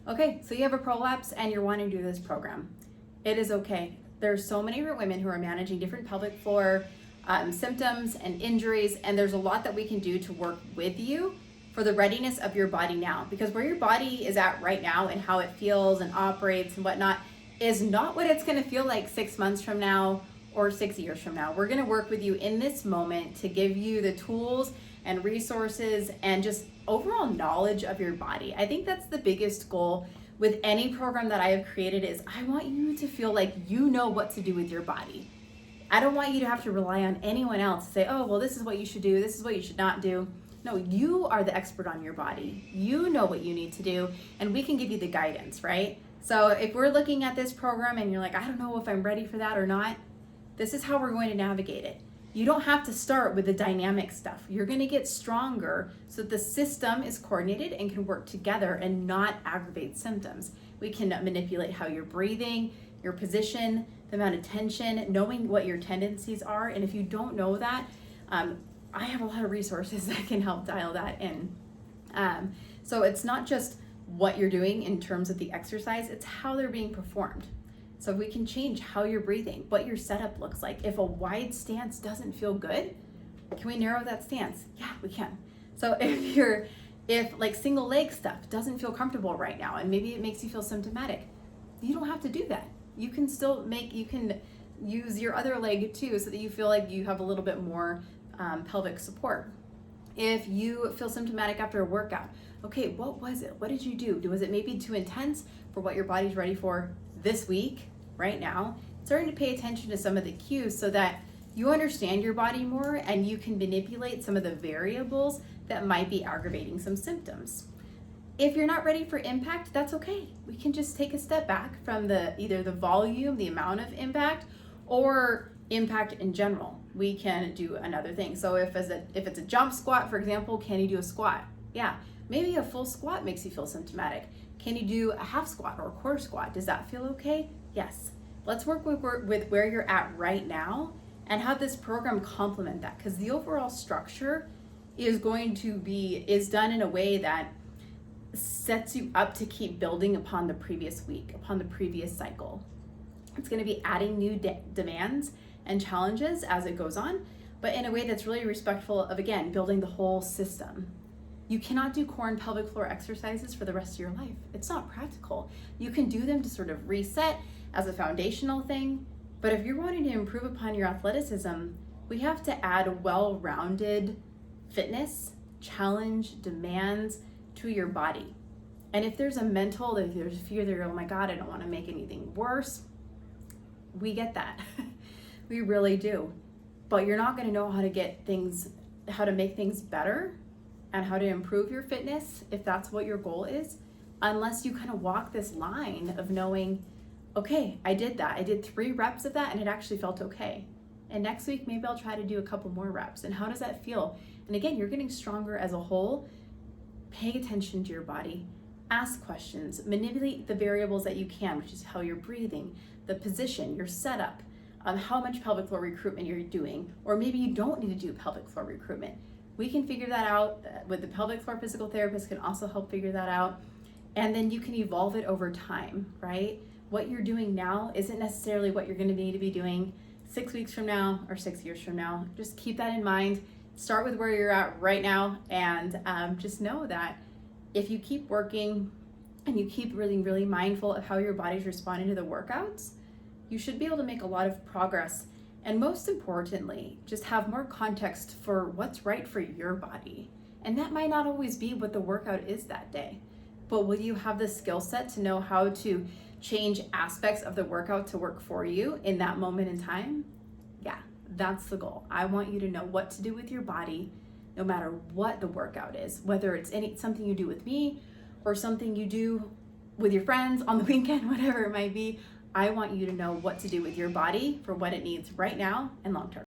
Okay, so you have a prolapse and you're wanting to do this program. It is okay. There's so many women who are managing different pelvic floor symptoms and injuries, and there's a lot that we can do to work with you for the readiness of your body now. Because where your body is at right now and how it feels and operates and whatnot is not what it's gonna feel like 6 months from now or 6 years from now. We're gonna work with you in this moment to give you the tools and resources and just overall knowledge of your body. I think that's the biggest goal with any program that I have created is I want you to feel like you know what to do with your body. I don't want you to have to rely on anyone else to say, oh, well, this is what you should do, this is what you should not do. No, you are the expert on your body. You know what you need to do, and we can give you the guidance, right? So if we're looking at this program and you're like, I don't know if I'm ready for that or not, this is how we're going to navigate it. You don't have to start with the dynamic stuff. You're going to get stronger so that the system is coordinated and can work together and not aggravate symptoms. We can manipulate how you're breathing, your position, the amount of tension, knowing what your tendencies are. And if you don't know that, I have a lot of resources that can help dial that in. So it's not just what you're doing in terms of the exercise, it's how they're being performed. So we can change how you're breathing, what your setup looks like. If a wide stance doesn't feel good, can we narrow that stance? Yeah, we can. So if like single leg stuff doesn't feel comfortable right now, and maybe it makes you feel symptomatic, you don't have to do that. You can use your other leg too, so that you feel like you have a little bit more pelvic support. If you feel symptomatic after a workout, okay, what was it? What did you do? Was it maybe too intense for what your body's ready for this week, right now? Starting to pay attention to some of the cues so that you understand your body more and you can manipulate some of the variables that might be aggravating some symptoms. If you're not ready for impact, that's okay. We can just take a step back from either the volume, the amount of impact, or impact in general. We can do another thing. So if it's a jump squat, for example, can you do a squat? Yeah, maybe a full squat makes you feel symptomatic. Can you do a half squat or a quarter squat? Does that feel okay? Yes. Let's work with where you're at right now and have this program complement that, because the overall structure is done in a way that sets you up to keep building upon the previous week, upon the previous cycle. It's going to be adding new demands and challenges as it goes on, but in a way that's really respectful of, again, building the whole system. You cannot do core and pelvic floor exercises for the rest of your life. It's not practical. You can do them to sort of reset as a foundational thing, but if you're wanting to improve upon your athleticism, we have to add well-rounded fitness, challenge, demands to your body. And if there's there's fear that, oh my God, I don't want to make anything worse, we get that. We really do. But you're not going to know how to make things better and how to improve your fitness, if that's what your goal is, unless you kind of walk this line of knowing, okay, I did that. I did 3 reps of that and it actually felt okay. And next week, maybe I'll try to do a couple more reps. And how does that feel? And again, you're getting stronger as a whole. Pay attention to your body, ask questions, manipulate the variables that you can, which is how you're breathing, the position, your setup, how much pelvic floor recruitment you're doing, or maybe you don't need to do pelvic floor recruitment. We can figure that out with the pelvic floor physical therapist can also help figure that out. And then you can evolve it over time, right? What you're doing now isn't necessarily what you're going to need to be doing 6 weeks from now or 6 years from now. Just keep that in mind. Start with where you're at right now, and just know that if you keep working and you keep really, really mindful of how your body's responding to the workouts, you should be able to make a lot of progress. And most importantly, just have more context for what's right for your body. And that might not always be what the workout is that day, but will you have the skill set to know how to change aspects of the workout to work for you in that moment in time? Yeah, that's the goal. I want you to know what to do with your body, no matter what the workout is, whether it's something you do with me or something you do with your friends on the weekend, whatever it might be. I want you to know what to do with your body for what it needs right now and long term.